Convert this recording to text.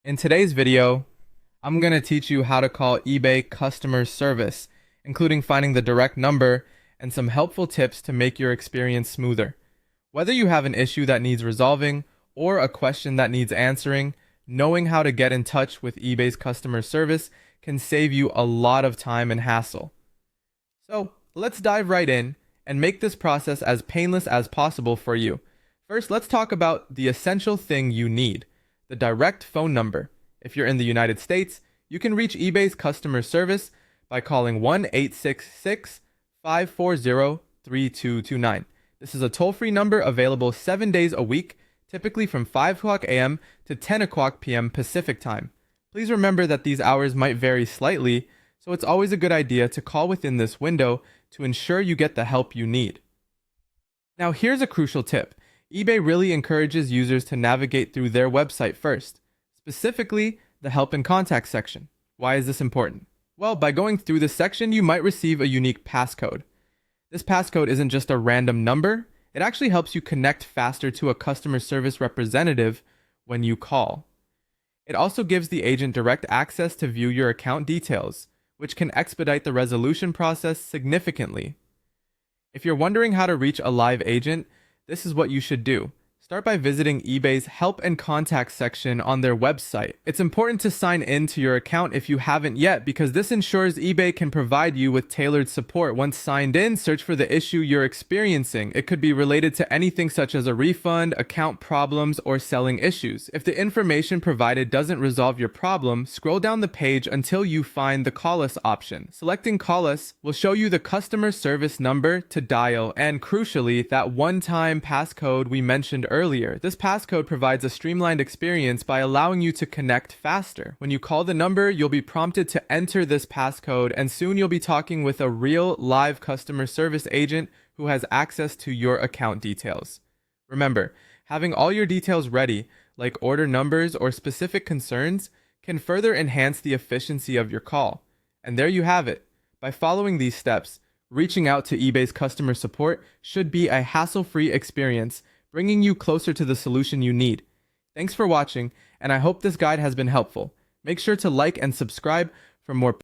In today's video, I'm going to teach you how to call eBay customer service, including finding the direct number and some helpful tips to make your experience smoother. Whether you have an issue that needs resolving or a question that needs answering, knowing how to get in touch with eBay's customer service can save you a lot of time and hassle. So let's dive right in and make this process as painless as possible for you. First, let's talk about the essential thing you need: the direct phone number. If you're in the United States, you can reach eBay's customer service by calling 1-866-540-3229. This is a toll-free number available 7 days a week, typically from 5 o'clock a.m. to 10 o'clock p.m. Pacific time. Please remember that these hours might vary slightly, so it's always a good idea to call within this window to ensure you get the help you need. Now, here's a crucial tip. eBay really encourages users to navigate through their website first, specifically the Help and Contact section. Why is this important? Well, by going through this section, you might receive a unique passcode. This passcode isn't just a random number, it actually helps you connect faster to a customer service representative when you call. It also gives the agent direct access to view your account details, which can expedite the resolution process significantly. If you're wondering how to reach a live agent, this is what you should do. Start by visiting eBay's Help and Contact section on their website. It's important to sign in to your account if you haven't yet, because this ensures eBay can provide you with tailored support. Once signed in, search for the issue you're experiencing. It could be related to anything such as a refund, account problems, or selling issues. If the information provided doesn't resolve your problem, scroll down the page until you find the Call Us option. Selecting Call Us will show you the customer service number to dial and, crucially, that one-time passcode we mentioned earlier. This passcode provides a streamlined experience by allowing you to connect faster. When you call the number, you'll be prompted to enter this passcode, and soon you'll be talking with a real live customer service agent who has access to your account details. Remember, having all your details ready, like order numbers or specific concerns, can further enhance the efficiency of your call. And there you have it. By following these steps, reaching out to eBay's customer support should be a hassle-free experience, bringing you closer to the solution you need. Thanks for watching, and I hope this guide has been helpful. Make sure to like and subscribe for more